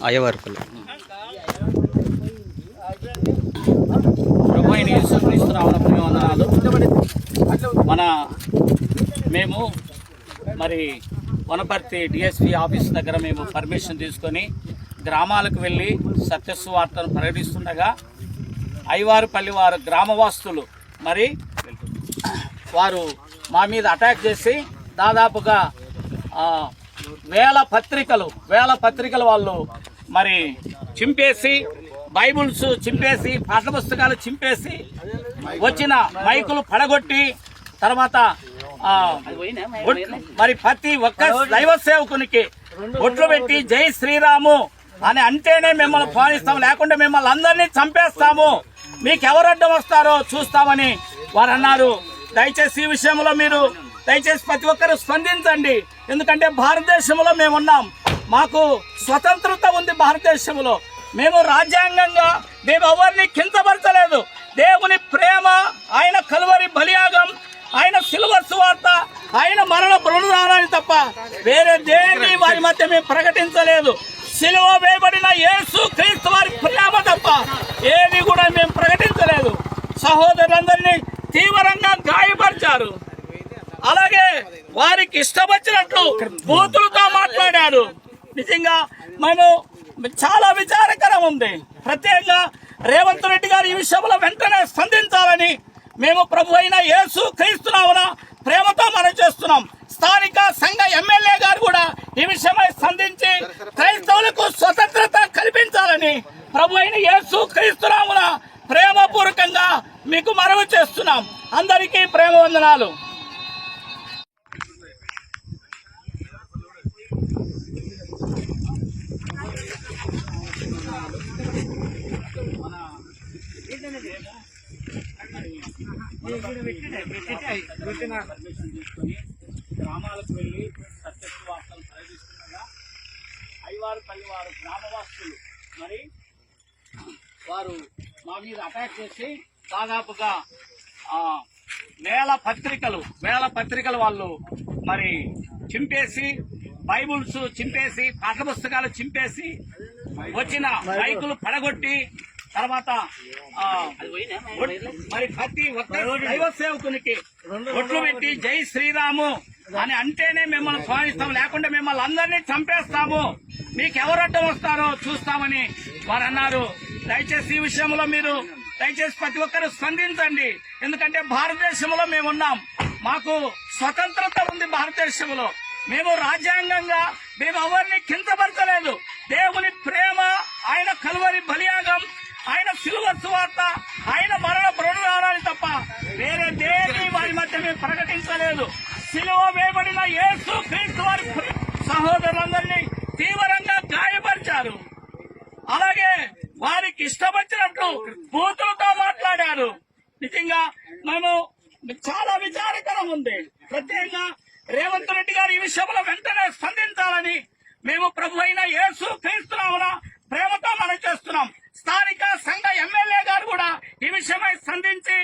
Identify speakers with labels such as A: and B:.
A: అయ్యవారిపల్లి.
B: ప్రభువైన యేసుక్రీస్తు నామమున వందనాలు. మేము మరి వనపర్తి డిఎస్పీ ఆఫీస్ దగ్గర మేము పర్మిషన్ తీసుకొని గ్రామాలకు వెళ్ళి సత్యసువార్తను ప్రకటిస్తుండగా అయ్యవారిపల్లి వారు గ్రామవాస్తులు మరి వారు మా మీద అటాక్ చేసి దాదాపుగా వేల పత్రికలు వాళ్ళు మరి చింపేసి, బైబుల్స్ చింపేసి, పాఠ్యపుస్తకాలు చింపేసి, వచ్చిన మైకులు పడగొట్టి, తర్వాత మరి ప్రతి ఒక్క దైవ సేవకునికి ఒట్లు పెట్టి జై శ్రీరాము అని అంటేనే మిమ్మల్ని పాలిస్తాము, లేకుంటే మిమ్మల్ని అందరినీ చంపేస్తాము, మీకు ఎవరు అడ్డం వస్తారో చూస్తామని వారు అన్నారు. దయచేసి ఈ విషయంలో మీరు దయచేసి ప్రతి ఒక్కరు స్పందించండి. ఎందుకంటే భారతదేశంలో మేమున్నాం, మాకు స్వతంత్రత ఉంది. భారతదేశంలో మేము రాజ్యాంగంగా మేము ఎవరిని కించపరచలేదు. దేవుని ప్రేమ, ఆయన కలువరి బలియాగం, ఆయన సిలువ సువార్త, ఆయన మరణ పునరుద్ధానాన్ని తప్ప వేరే దేన్ని వారి మధ్య మేము ప్రకటించలేదు. సిలువ వేయబడిన యేసు క్రీస్తు వారి ప్రేమ తప్ప ఏది కూడా మేము ప్రకటించలేదు. సహోదరులందరినీ తీవ్రంగా గాయపరిచారు. అలాగే వారికి ఇష్టం వచ్చినట్లు బూతులతో మాట్లాడారు. నిజంగా మేము చాలా విచారకరం ఉంది. ప్రత్యేకంగా రేవంత్ రెడ్డి గారు ఈ విషయంలో వెంటనే స్పందించాలని మేము ప్రభు అయిన యేసు క్రీస్తు నామమున ప్రేమతో మనం చేస్తున్నాం. స్థానిక సంఘ ఎమ్మెల్యే గారు కూడా ఈ విషయమై స్పందించి క్రైస్తవులకు స్వతంత్రత కల్పించాలని ప్రభు అయిన యేసు క్రీస్తు నామమున ప్రేమపూర్వకంగా మీకు మనవి చేస్తున్నాం. అందరికీ ప్రేమ వందనాలు. గ్రామాలకు వెళ్ళి సత్యవార్తలు ప్రకటిస్తుండగా అయ్యవారిపల్లి వారు గ్రామవాసులు మరి వారు మా మీద అటాక్ చేసి దాదాపుగా వేల పత్రికలు వాళ్ళు మరి చింపేసి, బైబుల్స్ చింపేసి, పాఠ్యపుస్తకాలు చింపేసి, వచ్చిన మైకులు పడగొట్టి, తర్వాత మరి ప్రతి ఒక్క దైవ సేవకునికి ఒట్లు పెట్టి జై శ్రీరాము అని అంటేనే మిమ్మల్ని స్వామిస్తాము, లేకుంటే మిమ్మల్ని అందరినీ చంపేస్తాము, మీకు ఎవరు అడ్డం వస్తారో చూస్తామని వారు అన్నారు. దయచేసి ఈ విషయంలో మీరు దయచేసి ప్రతి ఒక్కరు స్పందించండి. ఎందుకంటే భారతదేశంలో మేమున్నాం, మాకు స్వతంత్రత ఉంది. భారతదేశంలో మేము రాజ్యాంగంగా మేము ఎవరిని కించపరచలేదు. దేవుని ప్రేమ, ఆయన కలువరి బలియాగం, ఆయన సిలువ సువార్త, ఆయన మరణ పునరుద్ధానాన్ని తప్ప వేరే దేన్ని వారి మధ్య మేము ప్రకటించలేదు. సిలువ వేయబడిన యేసు క్రీస్తు వారి సహోదరులందరినీ తీవ్రంగా గాయపరిచారు. అలాగే వారికి ఇష్టం వచ్చినట్లు బూతులతో మాట్లాడారు. నిజంగా మేము చాలా విచారకరం ఉంది. ప్రత్యేకంగా రేవంత్ రెడ్డి గారు ఈ విషయంలో వెంటనే స్పందించాలని మేము ప్రభు అయిన యేసు క్రీస్తు నామమున ప్రేమతో మనం చేస్తున్నాం. స్థానిక సంఘ ఎమ్మెల్యే గారు కూడా ఈ విషయమై స్పందించి